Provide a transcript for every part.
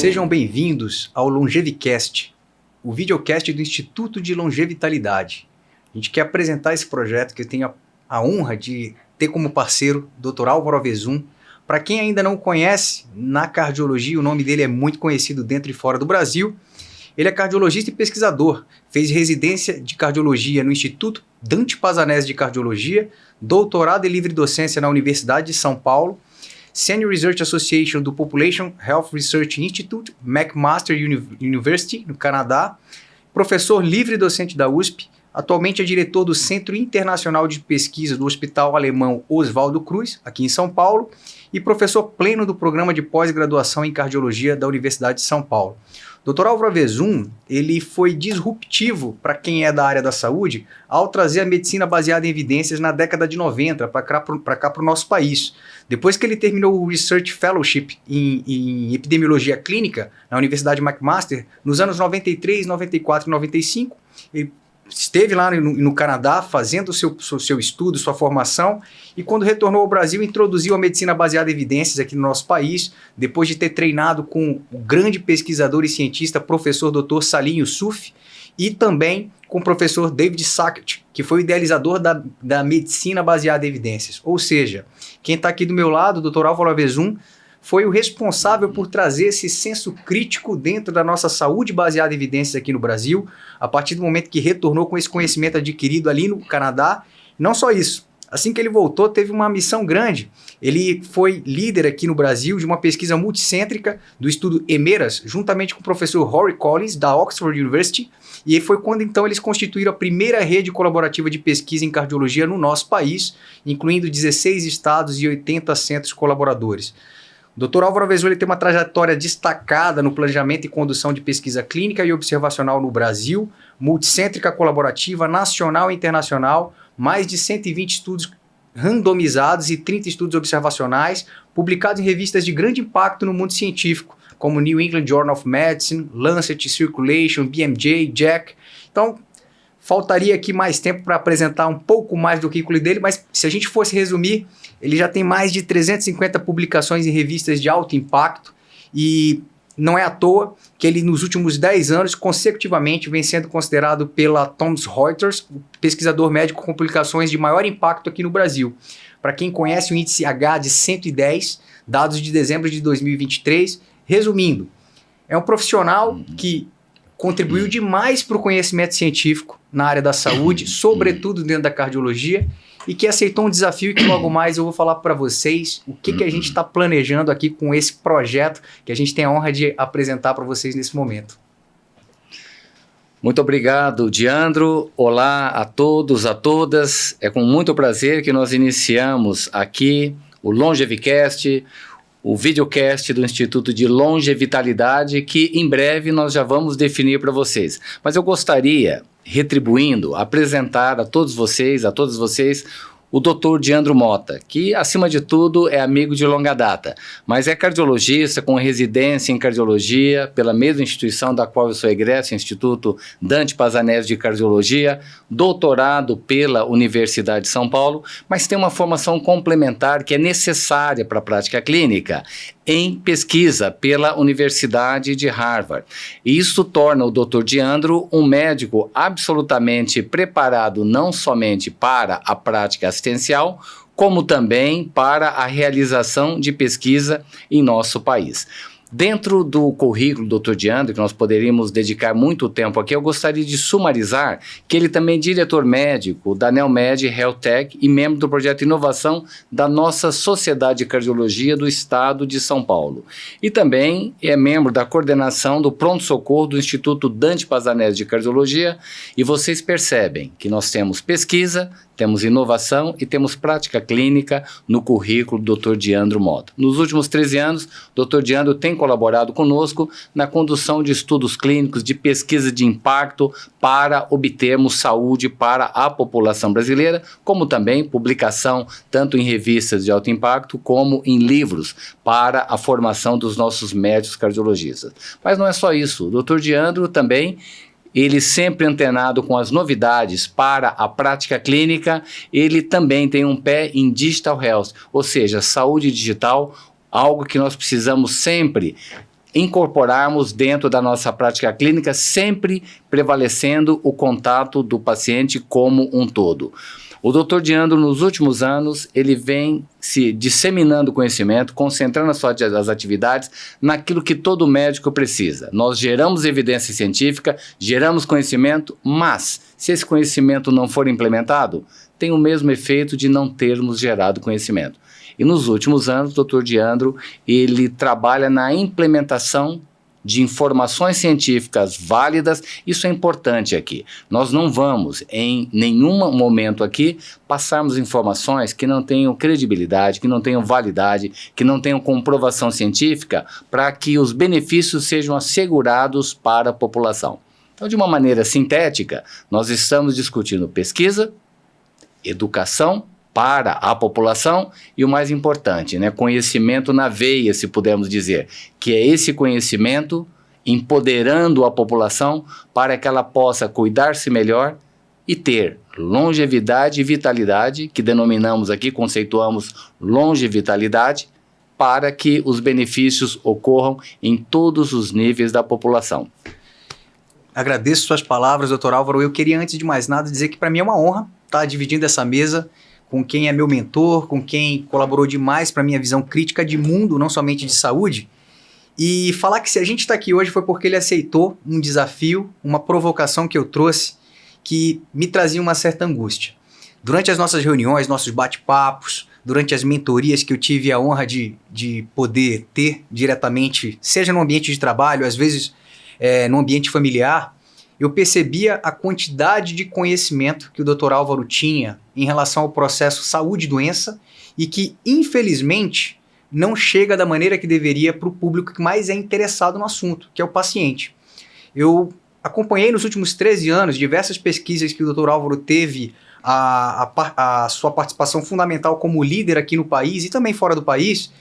Sejam bem-vindos ao Longevicast, o videocast do Instituto de Longevitalidade. A gente quer apresentar esse projeto que eu tenho a honra de ter como parceiro o Dr. Álvaro Avezum. Para quem ainda não o conhece, na cardiologia o nome dele é muito conhecido dentro e fora do Brasil. Ele é cardiologista e pesquisador, fez residência de cardiologia no Instituto Dante Pazanese de Cardiologia, doutorado em livre docência na Universidade de São Paulo, Senior Research Association do Population Health Research Institute, McMaster University, no Canadá, professor livre docente da USP, atualmente é diretor do Centro Internacional de Pesquisa do Hospital Alemão Oswaldo Cruz, aqui em São Paulo, e professor pleno do Programa de Pós-Graduação em Cardiologia da Universidade de São Paulo. Dr. Álvaro Avezum, ele foi disruptivo para quem é da área da saúde ao trazer a medicina baseada em evidências na década de 90 para cá para o nosso país. Depois que ele terminou o Research Fellowship em Epidemiologia Clínica na Universidade McMaster, nos anos 93, 94 e 95, ele esteve lá no Canadá fazendo o seu estudo, sua formação, e quando retornou ao Brasil introduziu a medicina baseada em evidências aqui no nosso país, depois de ter treinado com o grande pesquisador e cientista professor Dr. Salim Yusuf e também com o professor David Sackett, que foi o idealizador da medicina baseada em evidências. Ou seja, quem está aqui do meu lado, o Dr. Álvaro Avezum, foi o responsável por trazer esse senso crítico dentro da nossa saúde baseada em evidências aqui no Brasil, a partir do momento que retornou com esse conhecimento adquirido ali no Canadá. Não só isso, assim que ele voltou, teve uma missão grande. Ele foi líder aqui no Brasil de uma pesquisa multicêntrica do estudo EMERAS, juntamente com o professor Rory Collins, da Oxford University, e foi quando então eles constituíram a primeira rede colaborativa de pesquisa em cardiologia no nosso país, incluindo 16 estados e 80 centros colaboradores. O Dr. Álvaro Avezum tem uma trajetória destacada no planejamento e condução de pesquisa clínica e observacional no Brasil, multicêntrica colaborativa, nacional e internacional, mais de 120 estudos randomizados e 30 estudos observacionais, publicados em revistas de grande impacto no mundo científico, como New England Journal of Medicine, Lancet, Circulation, BMJ, JACC. Então, faltaria aqui mais tempo para apresentar um pouco mais do currículo dele, mas se a gente fosse resumir, ele já tem mais de 350 publicações em revistas de alto impacto e não é à toa que ele, nos últimos 10 anos, consecutivamente, vem sendo considerado pela Thomson Reuters o pesquisador médico com publicações de maior impacto aqui no Brasil. Para quem conhece o índice H de 110, dados de dezembro de 2023, resumindo, é um profissional que contribuiu demais para o conhecimento científico na área da saúde, sobretudo dentro da cardiologia, e que aceitou um desafio e que logo mais eu vou falar para vocês o que a gente está planejando aqui com esse projeto que a gente tem a honra de apresentar para vocês nesse momento. Muito obrigado, Diandro. Olá a todos, a todas. É com muito prazer que nós iniciamos aqui o Longevicast, o videocast do Instituto de Longevitalidade, que em breve nós já vamos definir para vocês. Mas eu gostaria, retribuindo, apresentar a todos vocês, o Dr. Diandro Mota, que acima de tudo é amigo de longa data, mas é cardiologista com residência em cardiologia pela mesma instituição da qual eu sou egresso, Instituto Dante Pazanese de Cardiologia, doutorado pela Universidade de São Paulo, mas tem uma formação complementar que é necessária para a prática clínica em pesquisa pela Universidade de Harvard. E isso torna o Dr. Diandro um médico absolutamente preparado não somente para a prática assistencial, como também para a realização de pesquisa em nosso país. Dentro do currículo do Dr. Diandro, que nós poderíamos dedicar muito tempo aqui, eu gostaria de sumarizar que ele também é diretor médico da NeoMed Health Tech e membro do projeto de inovação da nossa Sociedade de Cardiologia do Estado de São Paulo. E também é membro da coordenação do pronto-socorro do Instituto Dante Pazanese de Cardiologia. E vocês percebem que nós temos pesquisa, temos inovação e temos prática clínica no currículo do Dr. Diandro Mota. Nos últimos 13 anos, o Dr. Diandro tem colaborado conosco na condução de estudos clínicos de pesquisa de impacto para obtermos saúde para a população brasileira, como também publicação tanto em revistas de alto impacto como em livros para a formação dos nossos médicos cardiologistas. Mas não é só isso, o Dr. Diandro também, ele sempre antenado com as novidades para a prática clínica, ele também tem um pé em digital health, ou seja, saúde digital, algo que nós precisamos sempre incorporarmos dentro da nossa prática clínica, sempre prevalecendo o contato do paciente como um todo. O Dr. Diandro, nos últimos anos, ele vem se disseminando conhecimento, concentrando as atividades naquilo que todo médico precisa. Nós geramos evidência científica, geramos conhecimento, mas se esse conhecimento não for implementado, tem o mesmo efeito de não termos gerado conhecimento. E nos últimos anos, o Dr. Diandro, ele trabalha na implementação de informações científicas válidas. Isso é importante aqui. Nós não vamos, em nenhum momento aqui, passarmos informações que não tenham credibilidade, que não tenham validade, que não tenham comprovação científica, para que os benefícios sejam assegurados para a população. Então, de uma maneira sintética, nós estamos discutindo pesquisa, educação para a população e o mais importante, né, conhecimento na veia, se pudermos dizer, que é esse conhecimento empoderando a população para que ela possa cuidar-se melhor e ter longevidade e vitalidade, que denominamos aqui, conceituamos longevitalidade, para que os benefícios ocorram em todos os níveis da população. Agradeço suas palavras, Dr. Álvaro. Eu queria, antes de mais nada, dizer que para mim é uma honra estar dividindo essa mesa com quem é meu mentor, com quem colaborou demais para a minha visão crítica de mundo, não somente de saúde. E falar que se a gente está aqui hoje foi porque ele aceitou um desafio, uma provocação que eu trouxe, que me trazia uma certa angústia. Durante as nossas reuniões, nossos bate-papos, durante as mentorias que eu tive a honra de poder ter diretamente, seja no ambiente de trabalho, às vezes no ambiente familiar, eu percebia a quantidade de conhecimento que o Dr. Álvaro tinha em relação ao processo saúde e doença e que, infelizmente, não chega da maneira que deveria para o público que mais é interessado no assunto, que é o paciente. Eu acompanhei nos últimos 13 anos diversas pesquisas que o Dr. Álvaro teve a sua participação fundamental como líder aqui no país e também fora do país,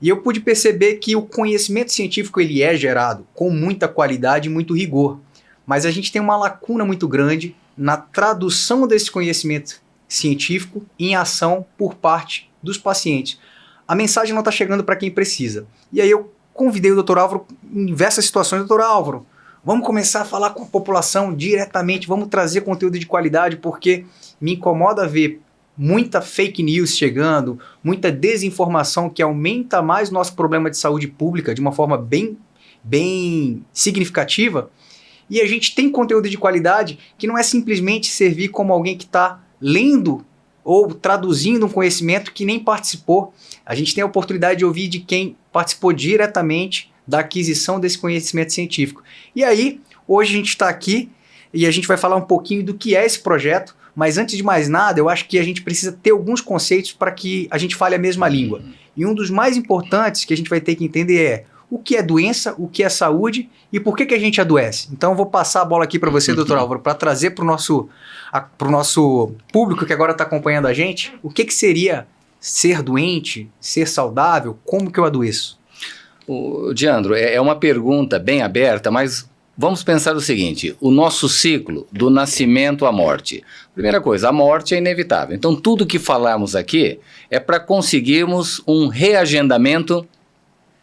e eu pude perceber que o conhecimento científico ele é gerado com muita qualidade e muito rigor. Mas a gente tem uma lacuna muito grande na tradução desse conhecimento científico em ação por parte dos pacientes. A mensagem não está chegando para quem precisa. E aí eu convidei o Dr. Álvaro em diversas situações. Dr. Álvaro, vamos começar a falar com a população diretamente, vamos trazer conteúdo de qualidade, porque me incomoda ver muita fake news chegando, muita desinformação que aumenta mais nosso problema de saúde pública de uma forma bem significativa. E a gente tem conteúdo de qualidade que não é simplesmente servir como alguém que está lendo ou traduzindo um conhecimento que nem participou. A gente tem a oportunidade de ouvir de quem participou diretamente da aquisição desse conhecimento científico. E aí, hoje a gente está aqui e a gente vai falar um pouquinho do que é esse projeto, mas antes de mais nada, eu acho que a gente precisa ter alguns conceitos para que a gente fale a mesma língua. E um dos mais importantes que a gente vai ter que entender é o que é doença, o que é saúde e por que a gente adoece. Então eu vou passar a bola aqui para você, Dr. Álvaro, para trazer para o nosso público que agora está acompanhando a gente, o que seria ser doente, ser saudável, como que eu adoeço? Diandro, é uma pergunta bem aberta, mas vamos pensar o seguinte, o nosso ciclo do nascimento à morte. Primeira coisa, a morte é inevitável. Então tudo que falarmos aqui é para conseguirmos um reagendamento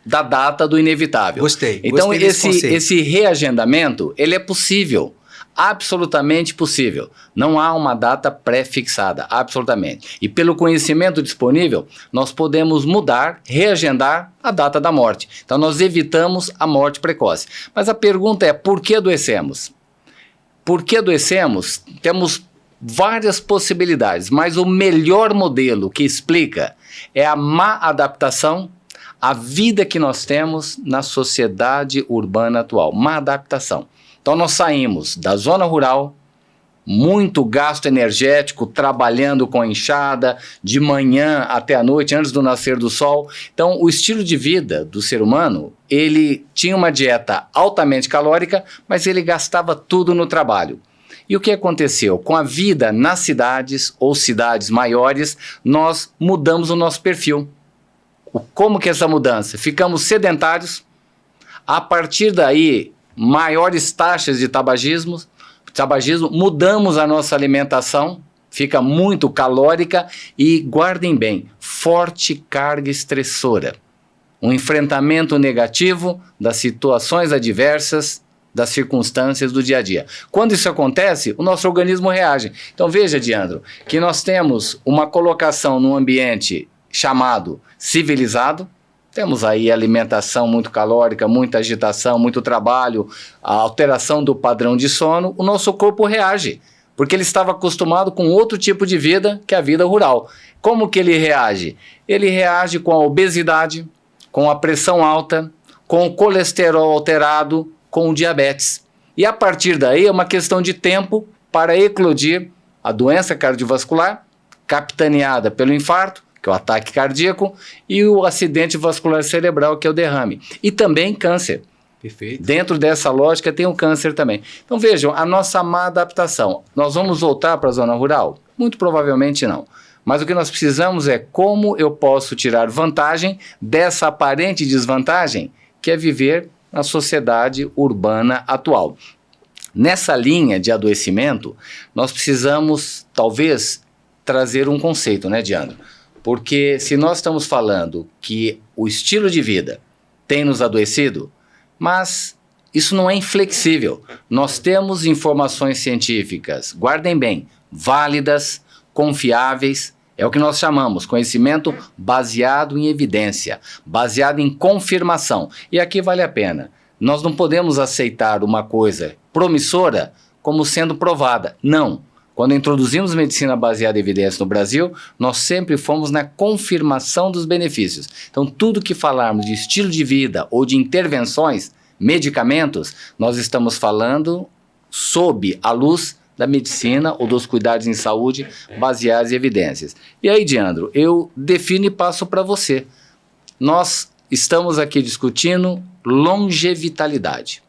da data do inevitável. Gostei. Então Gostei esse reagendamento, ele é possível, absolutamente possível. Não há uma data pré-fixada, absolutamente. E pelo conhecimento disponível, nós podemos mudar, reagendar a data da morte. Então nós evitamos a morte precoce. Mas a pergunta é, por que adoecemos? Por que adoecemos? Temos várias possibilidades, mas o melhor modelo que explica é a má adaptação à vida que nós temos na sociedade urbana atual. Má adaptação. Então nós saímos da zona rural, muito gasto energético, trabalhando com enxada, de manhã até a noite, antes do nascer do sol. Então o estilo de vida do ser humano, ele tinha uma dieta altamente calórica, mas ele gastava tudo no trabalho. E o que aconteceu? Com a vida nas cidades ou cidades maiores, nós mudamos o nosso perfil. Como que é essa mudança? Ficamos sedentários, a partir daí, maiores taxas de tabagismo, mudamos a nossa alimentação, fica muito calórica e, guardem bem, forte carga estressora. um enfrentamento negativo das situações adversas, das circunstâncias do dia a dia. Quando isso acontece, o nosso organismo reage. Então veja, Diandro, que nós temos uma colocação num ambiente chamado civilizado, temos aí alimentação muito calórica, muita agitação, muito trabalho, a alteração do padrão de sono, o nosso corpo reage, porque ele estava acostumado com outro tipo de vida, que é a vida rural. Como que ele reage? Ele reage com a obesidade, com a pressão alta, com o colesterol alterado, com o diabetes. E a partir daí é uma questão de tempo para eclodir a doença cardiovascular, capitaneada pelo infarto, que é o ataque cardíaco, e o acidente vascular cerebral, que é o derrame. E também câncer. Perfeito. Dentro dessa lógica tem o câncer também. Então vejam, a nossa má adaptação. Nós vamos voltar para a zona rural? Muito provavelmente não. Mas o que nós precisamos é como eu posso tirar vantagem dessa aparente desvantagem, que é viver na sociedade urbana atual. Nessa linha de adoecimento, nós precisamos, talvez, trazer um conceito, né, Diandro? Porque se nós estamos falando que o estilo de vida tem nos adoecido, mas isso não é inflexível. Nós temos informações científicas, guardem bem, válidas, confiáveis, é o que nós chamamos conhecimento baseado em evidência, baseado em confirmação. E aqui vale a pena. Nós não podemos aceitar uma coisa promissora como sendo provada. Não. Quando introduzimos medicina baseada em evidência no Brasil, nós sempre fomos na confirmação dos benefícios. Então, tudo que falarmos de estilo de vida ou de intervenções, medicamentos, nós estamos falando sob a luz da medicina ou dos cuidados em saúde baseados em evidências. E aí, Diandro, eu defino e passo para você. Nós estamos aqui discutindo longevitalidade.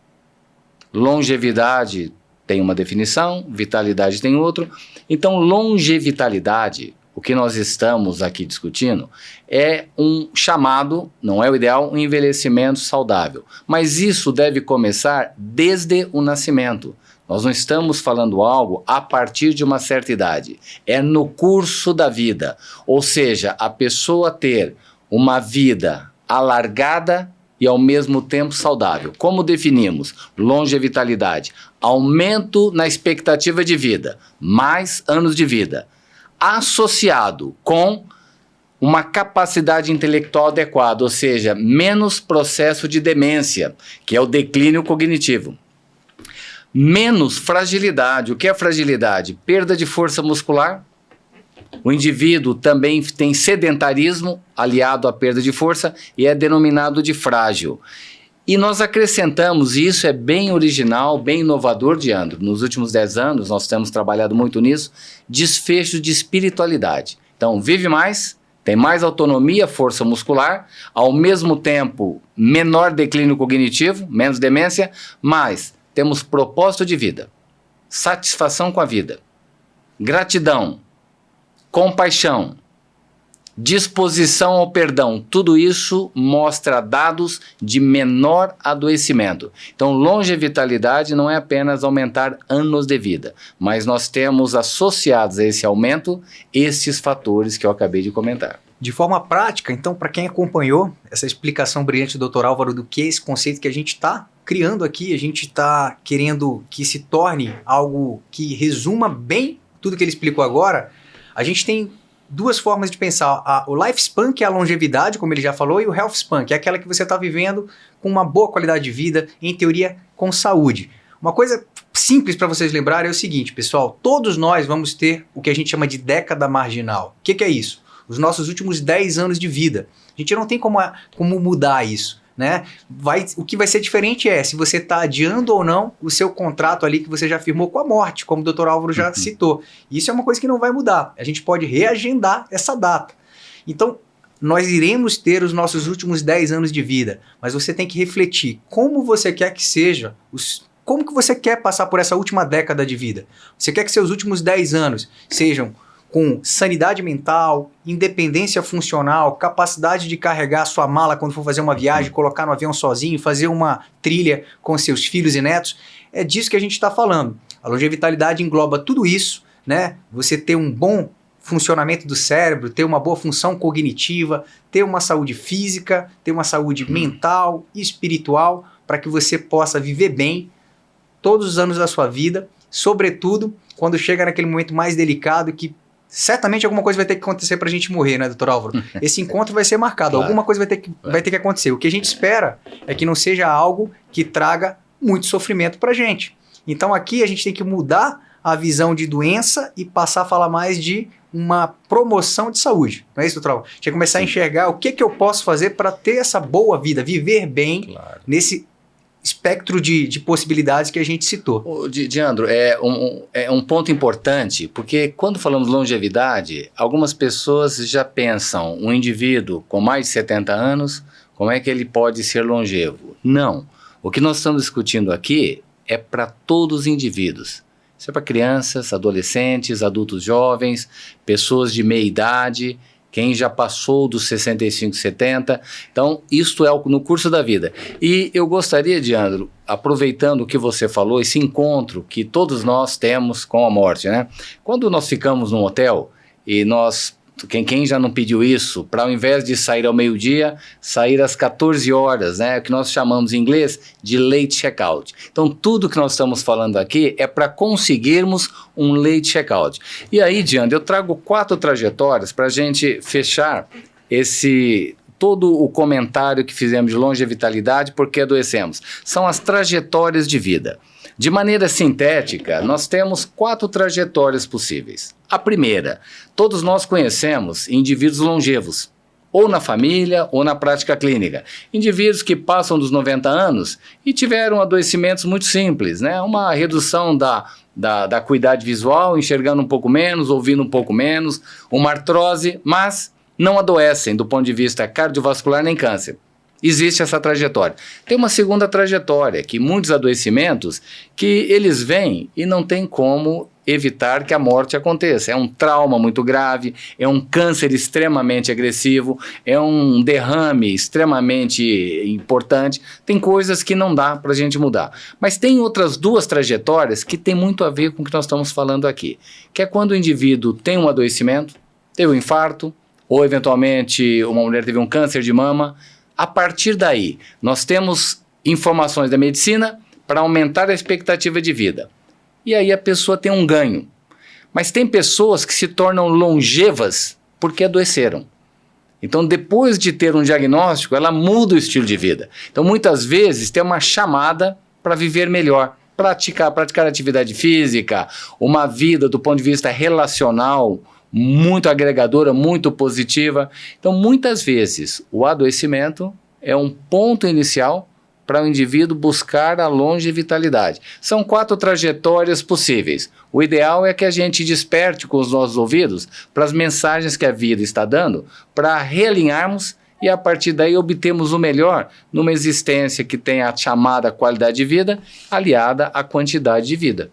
Longevidade tem uma definição, vitalidade tem outro. Então, longevitalidade, o que nós estamos aqui discutindo, é um chamado, não é o ideal, um envelhecimento saudável. Mas isso deve começar desde o nascimento. Nós não estamos falando algo a partir de uma certa idade. É no curso da vida. Ou seja, a pessoa ter uma vida alargada e ao mesmo tempo saudável. Como definimos? Longevitalidade. Aumento na expectativa de vida. Mais anos de vida. Associado com uma capacidade intelectual adequada. Ou seja, menos processo de demência, que é o declínio cognitivo. Menos fragilidade. O que é fragilidade? Perda de força muscular. O indivíduo também tem sedentarismo aliado à perda de força e é denominado de frágil. E nós acrescentamos, e isso é bem original, bem inovador, Diandro. Nos últimos 10 anos nós temos trabalhado muito nisso, desfecho de espiritualidade. Então, vive mais, tem mais autonomia, força muscular, ao mesmo tempo menor declínio cognitivo, menos demência, mas temos propósito de vida, satisfação com a vida, gratidão, compaixão, disposição ao perdão. Tudo isso mostra dados de menor adoecimento. Então, longevitalidade não é apenas aumentar anos de vida, mas nós temos associados a esse aumento esses fatores que eu acabei de comentar. De forma prática, então, para quem acompanhou essa explicação brilhante do Dr. Álvaro do que é esse conceito que a gente está criando aqui, a gente está querendo que se torne algo que resuma bem tudo que ele explicou agora, a gente tem duas formas de pensar. O lifespan, que é a longevidade, como ele já falou, e o healthspan, que é aquela que você está vivendo com uma boa qualidade de vida, em teoria, com saúde. Uma coisa simples para vocês lembrarem é o seguinte, pessoal, todos nós vamos ter o que a gente chama de década marginal. O que é isso? Os nossos últimos 10 anos de vida. A gente não tem como mudar isso, né? O que vai ser diferente é se você está adiando ou não o seu contrato ali que você já firmou com a morte, como o Dr. Álvaro já citou. Isso é uma coisa que não vai mudar. A gente pode reagendar essa data. Então, nós iremos ter os nossos últimos 10 anos de vida, mas você tem que refletir como você quer que seja, como que você quer passar por essa última década de vida. Você quer que seus últimos 10 anos sejam com sanidade mental, independência funcional, capacidade de carregar a sua mala quando for fazer uma viagem, colocar no avião sozinho, fazer uma trilha com seus filhos e netos. É disso que a gente está falando. A longevitalidade engloba tudo isso, né? Você ter um bom funcionamento do cérebro, ter uma boa função cognitiva, ter uma saúde física, ter uma saúde mental e espiritual, para que você possa viver bem todos os anos da sua vida, sobretudo quando chega naquele momento mais delicado que certamente alguma coisa vai ter que acontecer para a gente morrer, né, doutor Álvaro? Esse encontro vai ser marcado, claro. Alguma coisa vai ter que acontecer. O que a gente espera é que não seja algo que traga muito sofrimento para a gente. Então aqui a gente tem que mudar a visão de doença e passar a falar mais de uma promoção de saúde. Não é isso, doutor Álvaro? A gente tem que começar a enxergar o que eu posso fazer para ter essa boa vida, viver bem nesse espectro de possibilidades que a gente citou. Diandro, é um ponto importante, porque quando falamos longevidade, algumas pessoas já pensam, um indivíduo com mais de 70 anos, como é que ele pode ser longevo? Não. O que nós estamos discutindo aqui é para todos os indivíduos. Isso é para crianças, adolescentes, adultos jovens, pessoas de meia idade, quem já passou dos 65, 70. Então, isto é no curso da vida. E eu gostaria, Diandro, aproveitando o que você falou, esse encontro que todos nós temos com a morte, né? Quando nós ficamos num hotel e quem já não pediu isso, para ao invés de sair ao meio-dia, sair às 14 horas, né? O que nós chamamos em inglês de late check-out. Então, tudo que nós estamos falando aqui é para conseguirmos um late check-out. E aí, Diandro, eu trago 4 trajetórias para a gente fechar todo o comentário que fizemos de longevidade, porque adoecemos. São as trajetórias de vida. De maneira sintética, nós temos 4 trajetórias possíveis. A primeira, todos nós conhecemos indivíduos longevos, ou na família ou na prática clínica. Indivíduos que passam dos 90 anos e tiveram adoecimentos muito simples, né? Uma redução da acuidade visual, enxergando um pouco menos, ouvindo um pouco menos, uma artrose, mas não adoecem do ponto de vista cardiovascular nem câncer. Existe essa trajetória. Tem uma segunda trajetória, que muitos adoecimentos que eles vêm e não tem como evitar que a morte aconteça. É um trauma muito grave, é um câncer extremamente agressivo, é um derrame extremamente importante. Tem coisas que não dá para a gente mudar. Mas tem outras 2 trajetórias que tem muito a ver com o que nós estamos falando aqui, que é quando o indivíduo tem um adoecimento, teve um infarto, ou eventualmente uma mulher teve um câncer de mama. A partir daí, nós temos informações da medicina para aumentar a expectativa de vida. E aí a pessoa tem um ganho. Mas tem pessoas que se tornam longevas porque adoeceram. Então, depois de ter um diagnóstico, ela muda o estilo de vida. Então, muitas vezes, tem uma chamada para viver melhor. Praticar atividade física, uma vida do ponto de vista relacional, muito agregadora, muito positiva. Então, muitas vezes, o adoecimento é um ponto inicial para o indivíduo buscar a longevidade. São 4 trajetórias possíveis. O ideal é que a gente desperte com os nossos ouvidos para as mensagens que a vida está dando, para realinharmos e, a partir daí, obtemos o melhor numa existência que tem a chamada qualidade de vida aliada à quantidade de vida.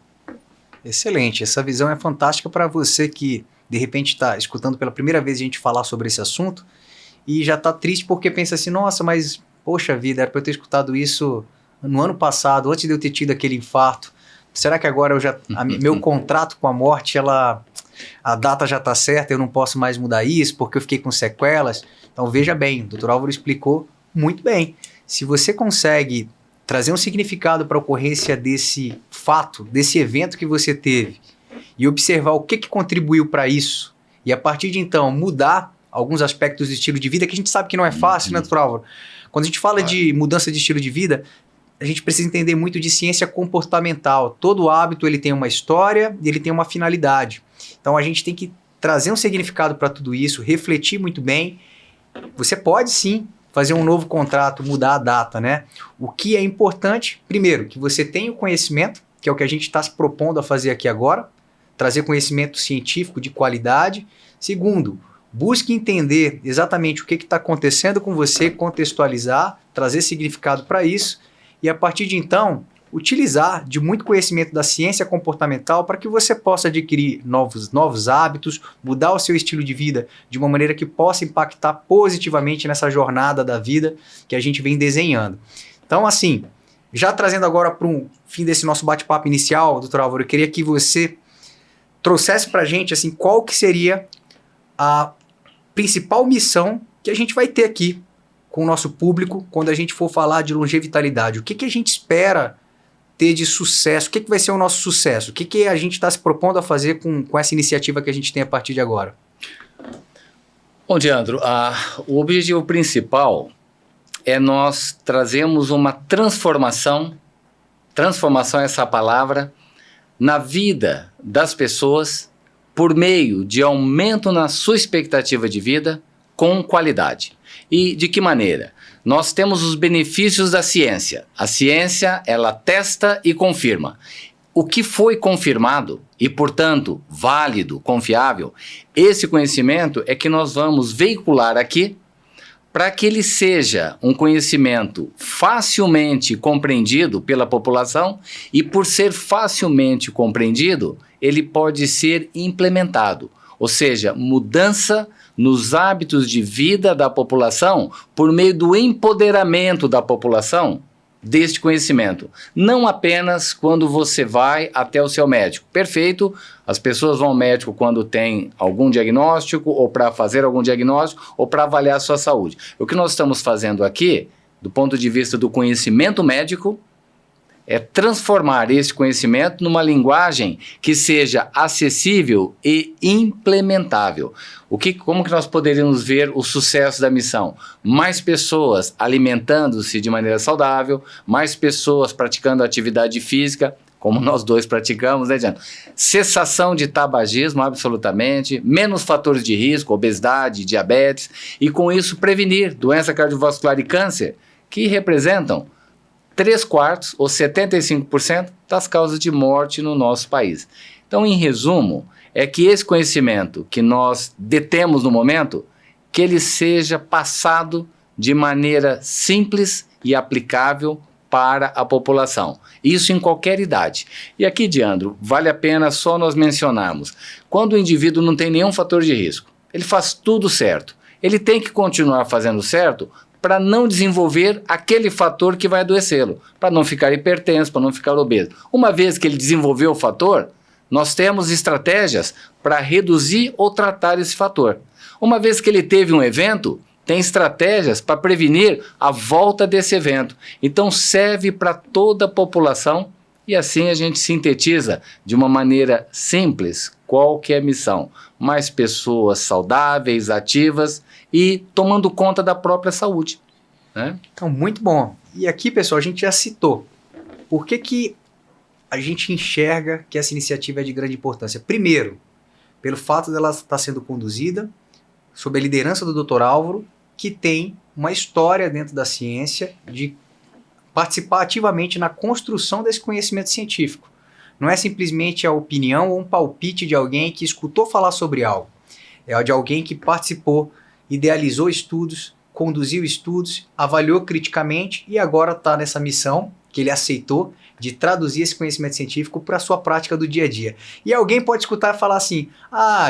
Excelente. Essa visão é fantástica para você que de repente está escutando pela primeira vez a gente falar sobre esse assunto e já está triste porque pensa assim, nossa, mas poxa vida, era para eu ter escutado isso no ano passado, antes de eu ter tido aquele infarto. Será que agora meu contrato com a morte, a data já está certa, eu não posso mais mudar isso porque eu fiquei com sequelas? Então veja bem, o Dr. Álvaro explicou muito bem. Se você consegue trazer um significado para a ocorrência desse fato, desse evento que você teve, e observar o que contribuiu para isso, e a partir de então mudar alguns aspectos do estilo de vida, que a gente sabe que não é fácil, né, doutor Álvaro? Quando a gente fala de mudança de estilo de vida, a gente precisa entender muito de ciência comportamental. Todo hábito ele tem uma história e ele tem uma finalidade. Então a gente tem que trazer um significado para tudo isso, refletir muito bem. Você pode sim fazer um novo contrato, mudar a data, né? O que é importante, primeiro, que você tenha o conhecimento, que é o que a gente está se propondo a fazer aqui agora, trazer conhecimento científico de qualidade. Segundo, busque entender exatamente o que está acontecendo com você, contextualizar, trazer significado para isso e, a partir de então, utilizar de muito conhecimento da ciência comportamental para que você possa adquirir novos hábitos, mudar o seu estilo de vida de uma maneira que possa impactar positivamente nessa jornada da vida que a gente vem desenhando. Então, assim, já trazendo agora para um fim desse nosso bate-papo inicial, doutor Álvaro, eu queria que você trouxesse para a gente assim, qual que seria a principal missão que a gente vai ter aqui com o nosso público quando a gente for falar de longevitalidade. O que, que a gente espera ter de sucesso? O que, que vai ser o nosso sucesso? O que, que a gente está se propondo a fazer com essa iniciativa que a gente tem a partir de agora? Bom, Diandro, o objetivo principal é nós trazermos uma transformação é essa palavra, na vida das pessoas por meio de aumento na sua expectativa de vida com qualidade. E de que maneira? Nós temos os benefícios da ciência. A ciência, ela testa e confirma. O que foi confirmado e, portanto, válido, confiável, esse conhecimento é que nós vamos veicular aqui para que ele seja um conhecimento facilmente compreendido pela população e, por ser facilmente compreendido, ele pode ser implementado. Ou seja, mudança nos hábitos de vida da população por meio do empoderamento da população deste conhecimento. Não apenas quando você vai até o seu médico. Perfeito, as pessoas vão ao médico quando tem algum diagnóstico, ou para fazer algum diagnóstico, ou para avaliar a sua saúde. O que nós estamos fazendo aqui, do ponto de vista do conhecimento médico, é transformar esse conhecimento numa linguagem que seja acessível e implementável. Como que nós poderíamos ver o sucesso da missão? Mais pessoas alimentando-se de maneira saudável, mais pessoas praticando atividade física, como nós dois praticamos, né, Diana? Cessação de tabagismo, absolutamente, menos fatores de risco, obesidade, diabetes, e com isso prevenir doença cardiovascular e câncer, que representam 3/4 ou 75% das causas de morte no nosso país. Então, em resumo, é que esse conhecimento que nós detemos no momento, que ele seja passado de maneira simples e aplicável para a população. Isso em qualquer idade. E aqui, Diandro, vale a pena só nós mencionarmos, quando o indivíduo não tem nenhum fator de risco, ele faz tudo certo, ele tem que continuar fazendo certo para não desenvolver aquele fator que vai adoecê-lo, para não ficar hipertenso, para não ficar obeso. Uma vez que ele desenvolveu o fator, nós temos estratégias para reduzir ou tratar esse fator. Uma vez que ele teve um evento, tem estratégias para prevenir a volta desse evento. Então serve para toda a população e assim a gente sintetiza de uma maneira simples qual que é a missão. Mais pessoas saudáveis, ativas e tomando conta da própria saúde, né? Então, muito bom. E aqui, pessoal, a gente já citou. Por que a gente enxerga que essa iniciativa é de grande importância? Primeiro, pelo fato dela estar sendo conduzida sob a liderança do Dr. Álvaro, que tem uma história dentro da ciência de participar ativamente na construção desse conhecimento científico. Não é simplesmente a opinião ou um palpite de alguém que escutou falar sobre algo. É de alguém que participou, idealizou estudos, conduziu estudos, avaliou criticamente e agora está nessa missão que ele aceitou de traduzir esse conhecimento científico para a sua prática do dia a dia. E alguém pode escutar e falar assim,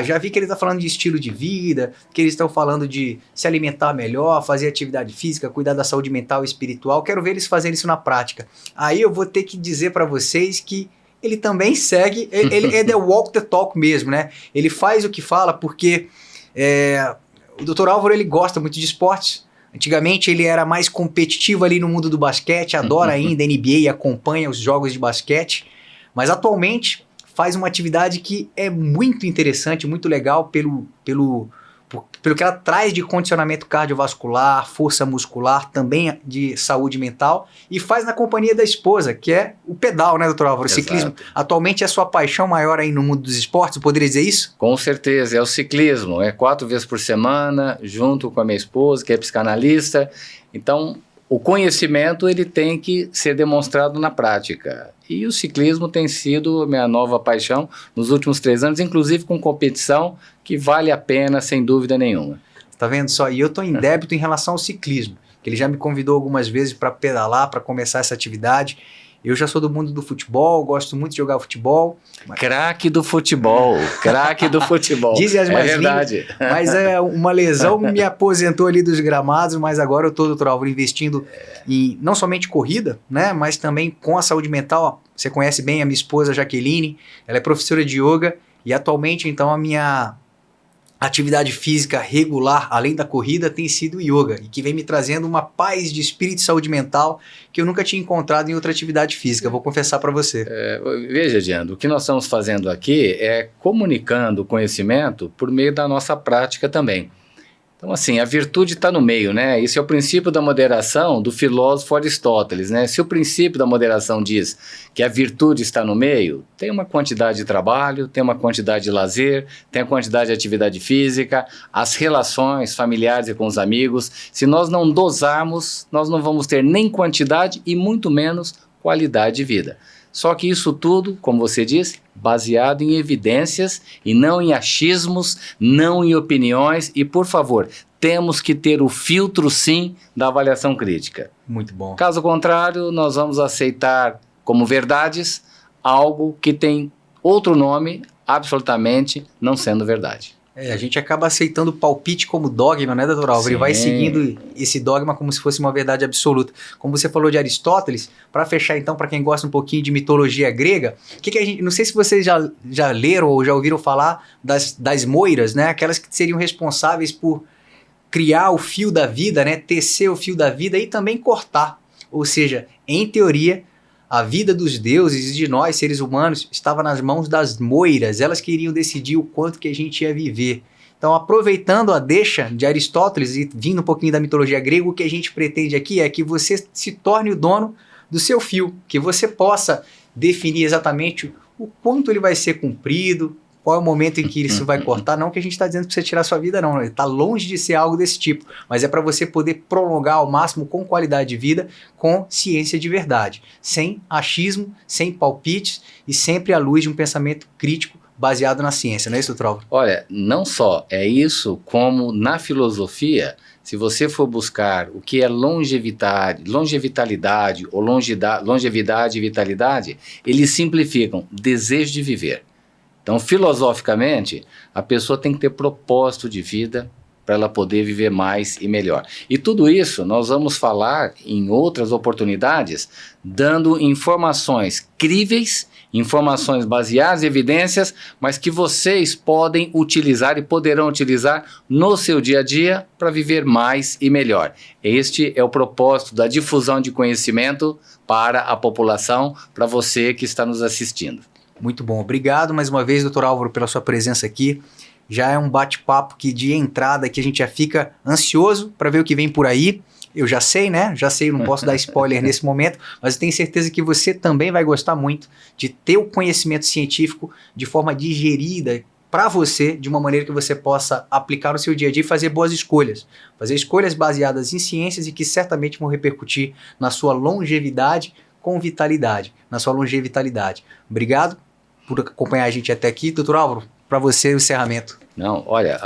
já vi que ele está falando de estilo de vida, que eles estão falando de se alimentar melhor, fazer atividade física, cuidar da saúde mental e espiritual, quero ver eles fazerem isso na prática. Aí eu vou ter que dizer para vocês que ele também segue, ele é the walk the talk mesmo, né? Ele faz o que fala porque o Dr. Álvaro ele gosta muito de esportes. Antigamente ele era mais competitivo ali no mundo do basquete, adora ainda a NBA e acompanha os jogos de basquete, mas atualmente faz uma atividade que é muito interessante, muito legal pelo que ela traz de condicionamento cardiovascular, força muscular, também de saúde mental, e faz na companhia da esposa, que é o pedal, né, doutor Álvaro? O ciclismo atualmente é a sua paixão maior aí no mundo dos esportes, poderia dizer isso? Com certeza, é o ciclismo, 4 vezes por semana, junto com a minha esposa, que é psicanalista. Então, o conhecimento ele tem que ser demonstrado na prática. E o ciclismo tem sido minha nova paixão nos últimos 3 anos, inclusive com competição, que vale a pena, sem dúvida nenhuma. Tá vendo só? E eu tô em débito em relação ao ciclismo, que ele já me convidou algumas vezes para pedalar, para começar essa atividade. Eu já sou do mundo do futebol, gosto muito de jogar futebol. Craque do futebol, craque do futebol. Dizem as mais verdade. Lindas, mas uma lesão me aposentou ali dos gramados, mas agora eu estou, doutor Álvaro, investindo em não somente corrida, né, mas também com a saúde mental. Você conhece bem a minha esposa Jaqueline, ela é professora de yoga e atualmente então a minha atividade física regular, além da corrida, tem sido o yoga, e que vem me trazendo uma paz de espírito e saúde mental que eu nunca tinha encontrado em outra atividade física, vou confessar para você. Veja, Diandro, o que nós estamos fazendo aqui é comunicando o conhecimento por meio da nossa prática também. Então, assim, a virtude está no meio, né? Esse é o princípio da moderação do filósofo Aristóteles, né? Se o princípio da moderação diz que a virtude está no meio, tem uma quantidade de trabalho, tem uma quantidade de lazer, tem a quantidade de atividade física, as relações familiares e com os amigos. Se nós não dosarmos, nós não vamos ter nem quantidade e muito menos qualidade de vida. Só que isso tudo, como você disse, baseado em evidências e não em achismos, não em opiniões e, por favor, temos que ter o filtro, sim, da avaliação crítica. Muito bom. Caso contrário, nós vamos aceitar como verdades algo que tem outro nome, absolutamente não sendo verdade. A gente acaba aceitando o palpite como dogma, né, doutor Álvaro? E vai seguindo esse dogma como se fosse uma verdade absoluta. Como você falou de Aristóteles, para fechar então, para quem gosta um pouquinho de mitologia grega, que a gente, não sei se vocês já leram ou já ouviram falar das moiras, né? Aquelas que seriam responsáveis por criar o fio da vida, né? Tecer o fio da vida e também cortar. Ou seja, em teoria, a vida dos deuses e de nós, seres humanos, estava nas mãos das moiras. Elas queriam decidir o quanto que a gente ia viver. Então, aproveitando a deixa de Aristóteles e vindo um pouquinho da mitologia grega, o que a gente pretende aqui é que você se torne o dono do seu fio, que você possa definir exatamente o quanto ele vai ser cumprido, qual é o momento em que isso vai cortar. Não que a gente está dizendo para você tirar sua vida, não. Está longe de ser algo desse tipo. Mas é para você poder prolongar ao máximo com qualidade de vida, com ciência de verdade. Sem achismo, sem palpites e sempre à luz de um pensamento crítico baseado na ciência. Não é isso, doutor Álvaro? Olha, não só é isso, como na filosofia, se você for buscar o que é longevitalidade ou longevidade e vitalidade, eles simplificam desejo de viver. Então, filosoficamente, a pessoa tem que ter propósito de vida para ela poder viver mais e melhor. E tudo isso nós vamos falar em outras oportunidades, dando informações críveis, informações baseadas em evidências, mas que vocês podem utilizar e poderão utilizar no seu dia a dia para viver mais e melhor. Este é o propósito da difusão de conhecimento para a população, para você que está nos assistindo. Muito bom, obrigado mais uma vez, doutor Álvaro, pela sua presença aqui. Já é um bate-papo que de entrada que a gente já fica ansioso para ver o que vem por aí. Eu já sei, né? Já sei, não posso dar spoiler nesse momento, mas eu tenho certeza que você também vai gostar muito de ter o conhecimento científico de forma digerida para você, de uma maneira que você possa aplicar no seu dia a dia e fazer boas escolhas. Fazer escolhas baseadas em ciências e que certamente vão repercutir na sua longevidade com vitalidade, na sua longevitalidade. Obrigado por acompanhar a gente até aqui. Doutor Álvaro, para você o encerramento. Não, olha,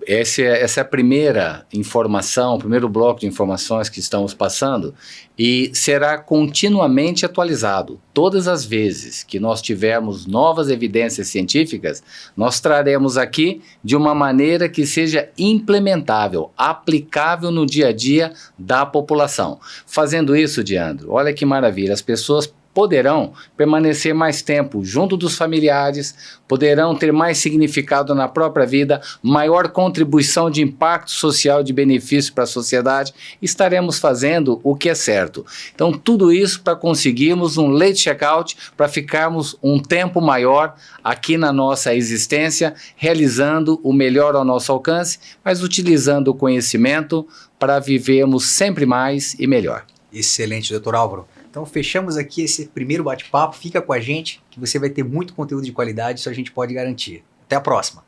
essa é a primeira informação, o primeiro bloco de informações que estamos passando e será continuamente atualizado. Todas as vezes que nós tivermos novas evidências científicas, nós traremos aqui de uma maneira que seja implementável, aplicável no dia a dia da população. Fazendo isso, Diandro, olha que maravilha, as pessoas poderão permanecer mais tempo junto dos familiares, poderão ter mais significado na própria vida, maior contribuição de impacto social, de benefício para a sociedade, estaremos fazendo o que é certo. Então, tudo isso para conseguirmos um late check-out, para ficarmos um tempo maior aqui na nossa existência, realizando o melhor ao nosso alcance, mas utilizando o conhecimento para vivermos sempre mais e melhor. Excelente, doutor Álvaro. Então fechamos aqui esse primeiro bate-papo, fica com a gente que você vai ter muito conteúdo de qualidade, isso a gente pode garantir. Até a próxima!